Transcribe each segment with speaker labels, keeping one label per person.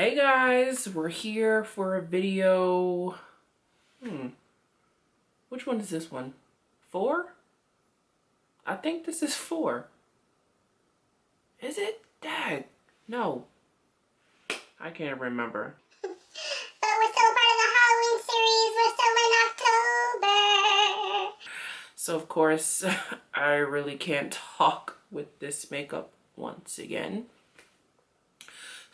Speaker 1: Hey guys, we're here for a video. Which one is this one? 4? I think this is 4. Is it? Dang. No. I can't remember.
Speaker 2: But we're still part of the Halloween series. We're still in October.
Speaker 1: So of course, I really can't talk with this makeup once again.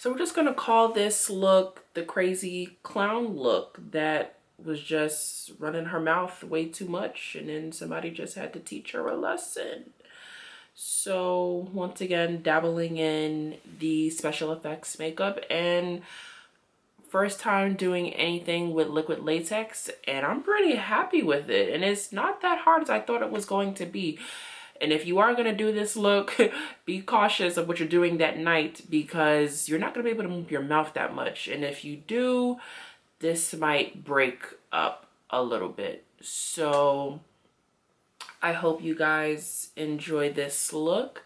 Speaker 1: So we're just gonna call this look the crazy clown look that was just running her mouth way too much, and then somebody just had to teach her a lesson. So once again, dabbling in the special effects makeup, and first time doing anything with liquid latex, and I'm pretty happy with it. And it's not that hard as I thought it was going to be. And if you are going to do this look, be cautious of what you're doing that night, because you're not going to be able to move your mouth that much. And if you do, this might break up a little bit. So I hope you guys enjoy this look.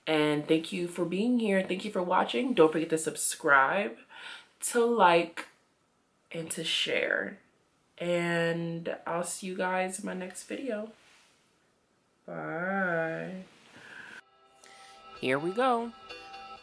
Speaker 1: And thank you for being here. Thank you for watching. Don't forget to subscribe, to like, and to share. And I'll see you guys in my next video. Bye. Here we go.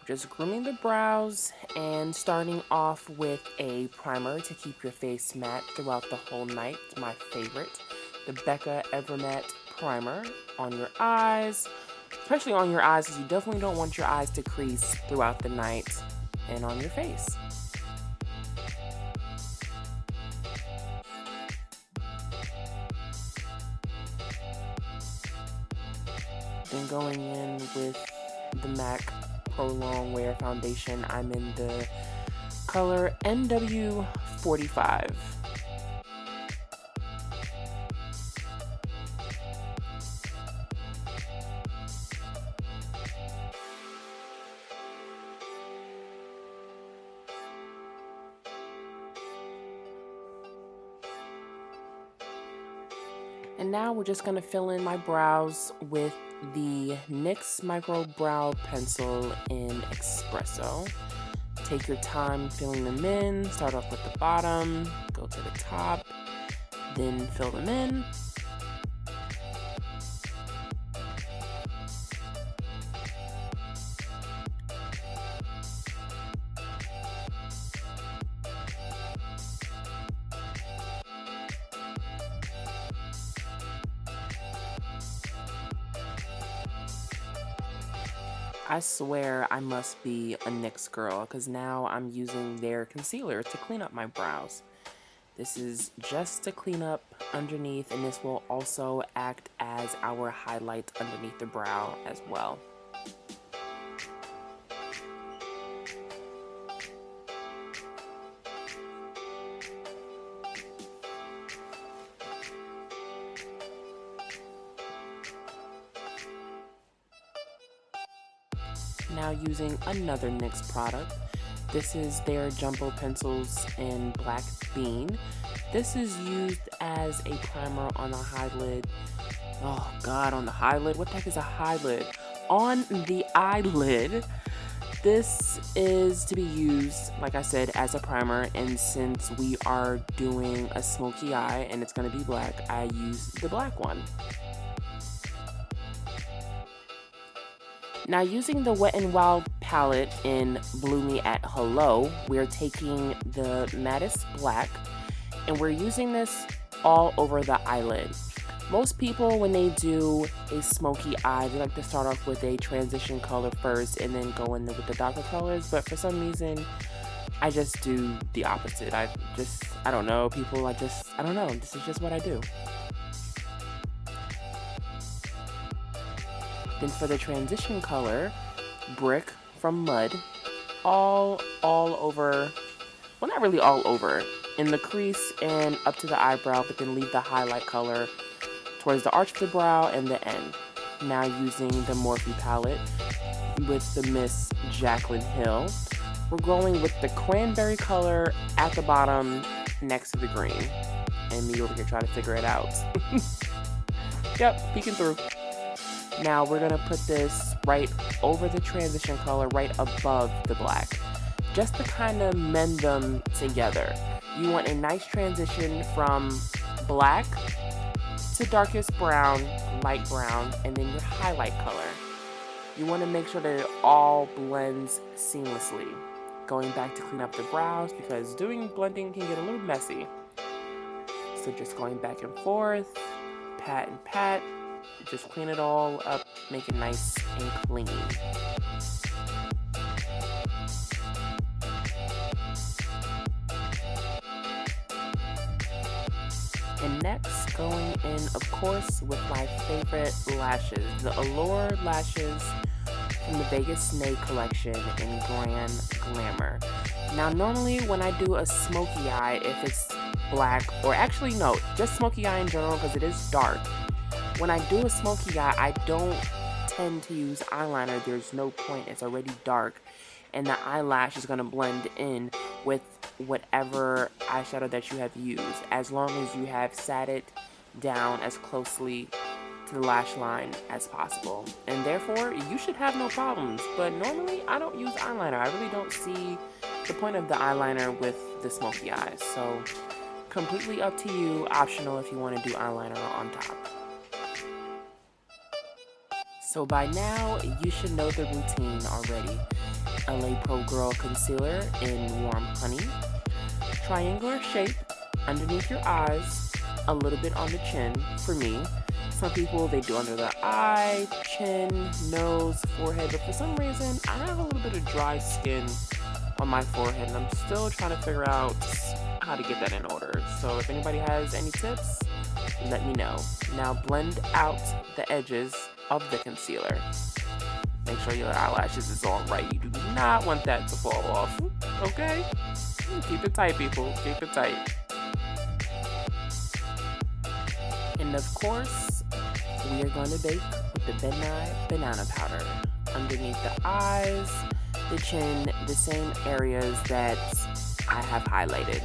Speaker 1: Just grooming the brows and starting off with a primer to keep your face matte throughout the whole night. My favorite, the Becca Ever Matte Primer on your eyes, especially on your eyes, because you definitely don't want your eyes to crease throughout the night, and on your face. Then going in with the M.A.C Pro Long Wear Foundation. I'm in the color NW45. And now we're just going to fill in my brows with the NYX Micro Brow Pencil in Expresso. Take your time filling them in. Start off with the bottom, go to the top, then fill them in. I swear I must be a NYX girl, because now I'm using their concealer to clean up my brows. This is just to clean up underneath, and this will also act as our highlight underneath the brow as well. Now using another NYX product. This is their Jumbo Pencils in Black Bean. This is used as a primer on the eyelid. Oh God, on the eyelid? What the heck is a eyelid? On the eyelid. This is to be used, like I said, as a primer, and since we are doing a smoky eye and it's going to be black, I use the black one. Now using the Wet n Wild palette in Blue Me at Hello, we're taking the Maddest Black and we're using this all over the eyelid. Most people, when they do a smoky eye, they like to start off with a transition color first and then go in with the darker colors, but for some reason, I just do the opposite. I don't know, people, I don't know, this is just what I do. Then for the transition color, Brick from Mud, all over, well, not really all over, in the crease and up to the eyebrow, but then leave the highlight color towards the arch of the brow and the end. Now using the Morphe palette with the Miss Jaclyn Hill, we're going with the cranberry color at the bottom next to the green. And me over here trying to figure it out. Yep, peeking through. Now we're going to put this right over the transition color, right above the black. just to kind of mend them together. You want a nice transition from black to darkest brown, light brown, and then your highlight color. You want to make sure that it all blends seamlessly. Going back to clean up the brows because doing blending can get a little messy. So just going back and forth, pat and pat, just clean it all up, make it nice and clean. And next, going in, of course, with my favorite lashes, the Allure lashes from the Vegas Snake collection in Grand Glamour. Now, normally when I do a smoky eye, if it's black, or actually no, just smoky eye in general because it is dark. When I do a smoky eye, I don't tend to use eyeliner. There's no point, it's already dark. And the eyelash is going to blend in with whatever eyeshadow that you have used, as long as you have sat it down as closely to the lash line as possible. And therefore, you should have no problems. But normally, I don't use eyeliner. I really don't see the point of the eyeliner with the smoky eyes. So, completely up to you, optional if you want to do eyeliner on top. So by now, you should know the routine already. L.A Girl concealer in Warm Honey, triangular shape underneath your eyes, a little bit on the chin for me. Some people, they do under the eye, chin, nose, forehead, but for some reason, I have a little bit of dry skin on my forehead, and I'm still trying to figure out how to get that in order. So if anybody has any tips, let me know. Now blend out the edges of the concealer. Make sure your eyelashes is all right. You do not want that to fall off, okay? Keep it tight, people. Keep it tight. And of course, we are going to bake with the Nye Banana Powder. Underneath the eyes, the chin, the same areas that I have highlighted.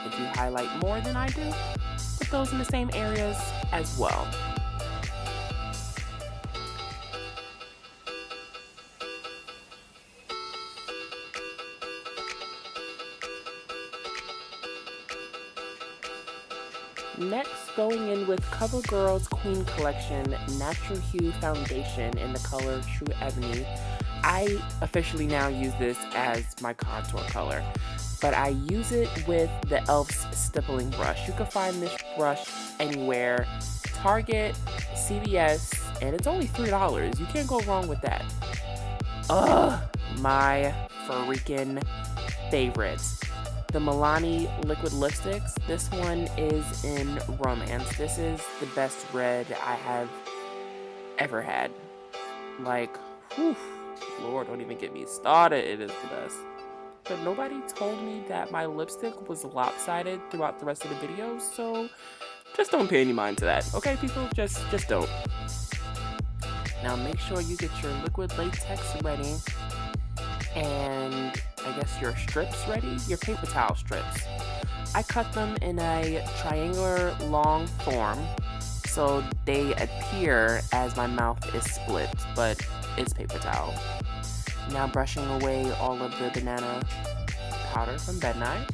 Speaker 1: If you highlight more than I do, put those in the same areas as well. Next, going in with CoverGirl's Queen Collection Natural Hue Foundation in the color True Ebony. I officially now use this as my contour color, but I use it with the e.l.f.'s stippling brush. You can find this brush anywhere, Target, CVS, and it's only $3. You can't go wrong with that. Ugh, my freaking favorites. The Milani Liquid lipsticks. This one is in Romance. This is the best red I have ever had. Like, whew, Lord, don't even get me started. It is the best. But nobody told me that my lipstick was lopsided throughout the rest of the video, so just don't pay any mind to that. Okay, people? Just don't. Now make sure you get your liquid latex ready. And I guess your strips ready, your paper towel strips. I cut them in a triangular long form so they appear as my mouth is split, but it's paper towel. Now brushing away all of the banana powder from Nye,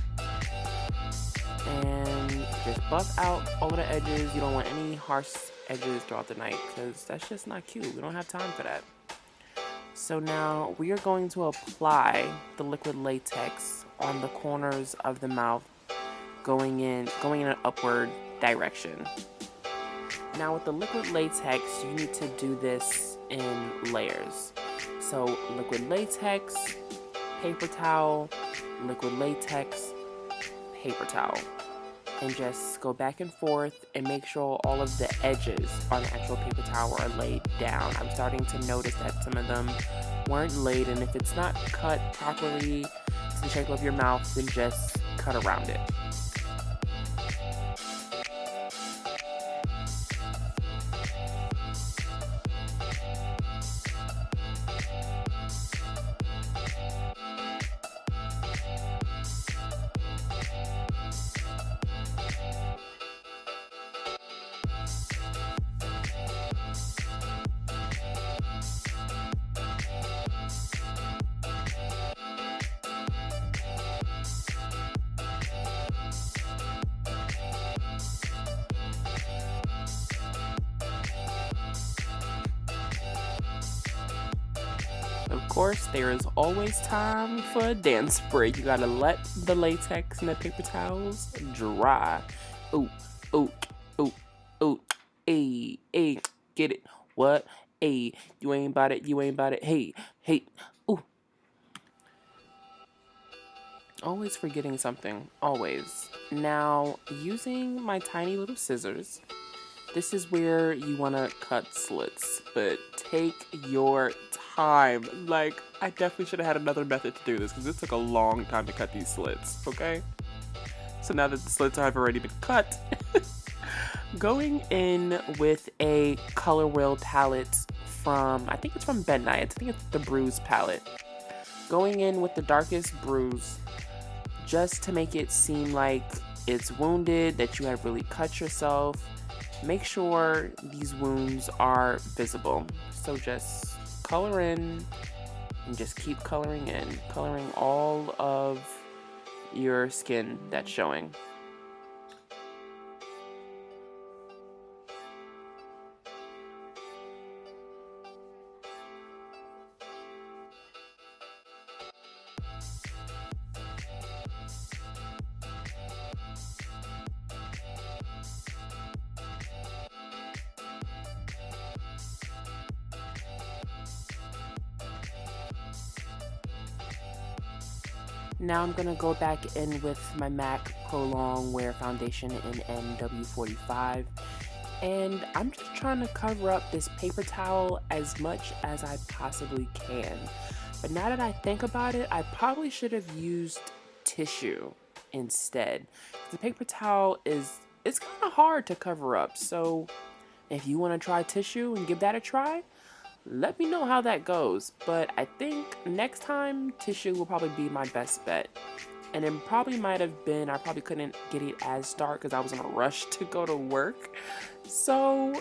Speaker 1: and just buff out all of the edges. You don't want any harsh edges throughout the night because that's just not cute. We don't have time for that. So now we are going to apply the liquid latex on the corners of the mouth, going in an upward direction. Now with the liquid latex, you need to do this in layers. So liquid latex, paper towel, liquid latex, paper towel. And just go back and forth and make sure all of the edges on the actual paper towel are laid down. I'm starting to notice that some of them weren't laid, and if it's not cut properly to the shape of your mouth, then just cut around it. Of course, there is always time for a dance break. You gotta let the latex and the paper towels dry. Ooh, ooh, ooh, ooh, ay, ay, get it? What? Ay, you ain't about it, you ain't about it. Hey, hey, ooh. Always forgetting something, always. Now, using my tiny little scissors, this is where you want to cut slits, but take your time. Like, I definitely should have had another method to do this because it took a long time to cut these slits, okay? So now that the slits have already been cut, going in with a color wheel palette from, I think it's from Ben Nye. I think it's the Bruise palette. Going in with the darkest bruise just to make it seem like it's wounded, that you have really cut yourself. Make sure these wounds are visible. So just color in and just keep coloring in, coloring all of your skin that's showing. Now I'm gonna go back in with my M.A.C Pro Long Wear Foundation in NW45, and I'm just trying to cover up this paper towel as much as I possibly can. But now that I think about it, I probably should have used tissue instead. The paper towel it's kind of hard to cover up, so if you want to try tissue and give that a try, let me know how that goes. But I think next time tissue will probably be my best bet. And it probably might have been, I probably couldn't get it as dark because I was in a rush to go to work. So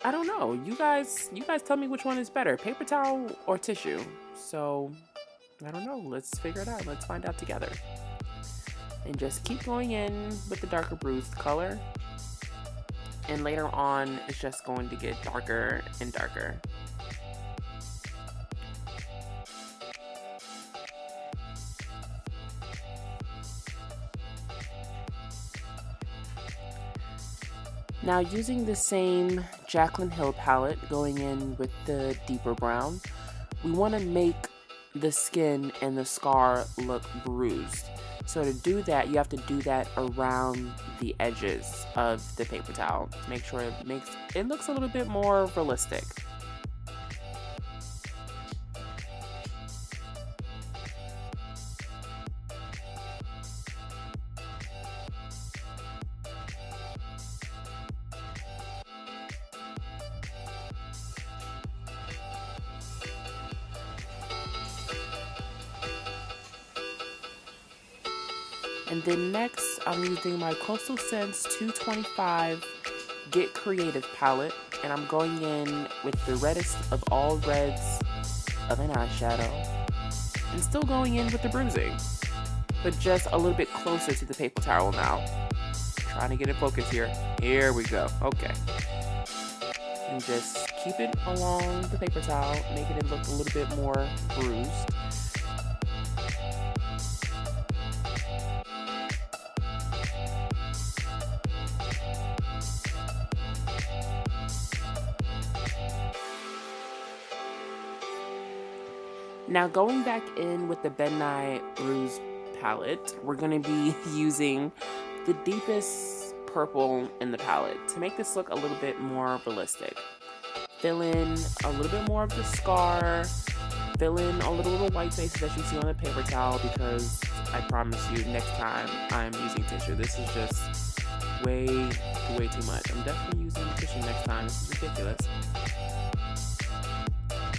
Speaker 1: I don't know. You guys tell me which one is better, paper towel or tissue. So I don't know. Let's figure it out. Let's find out together. And just keep going in with the darker bruised color. And later on, it's just going to get darker and darker. Now, using the same Jaclyn Hill palette, going in with the deeper brown, we want to make the skin and the scar look bruised. So to do that, you have to do that around the edges of the paper towel to make sure it looks a little bit more realistic. And then next, I'm using my Coastal Scents 225 Get Creative palette, and I'm going in with the reddest of all reds of an eyeshadow, and still going in with the bruising, but just a little bit closer to the paper towel now. Trying to get it focused here. Here we go. Okay. And just keep it along the paper towel, making it look a little bit more bruised. Now going back in with the Ben Nye Bruise palette, we're going to be using the deepest purple in the palette to make this look a little bit more realistic. Fill in a little bit more of the scar, fill in all the little white spaces that you see on the paper towel, because I promise you next time I'm using tissue. This is just way too much. I'm definitely using tissue next time. This is ridiculous.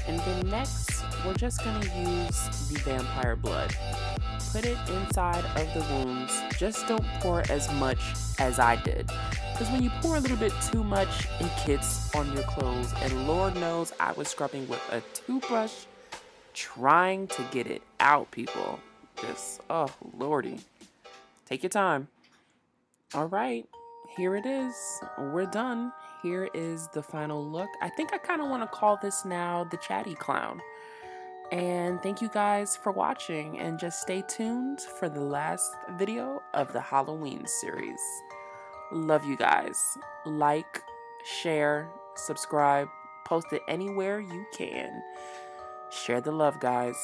Speaker 1: And then next, we're just going to use the vampire blood. Put it inside of the wounds. Just don't pour as much as I did. Because when you pour a little bit too much, it gets on your clothes. And Lord knows I was scrubbing with a toothbrush trying to get it out, people. Just, oh, Lordy. Take your time. All right, here it is. We're done. Here is the final look. I think I kind of want to call this now the Chatty Clown. And thank you guys for watching, and just stay tuned for the last video of the Halloween series. Love you guys. Like, share, subscribe, post it anywhere you can. Share the love, guys.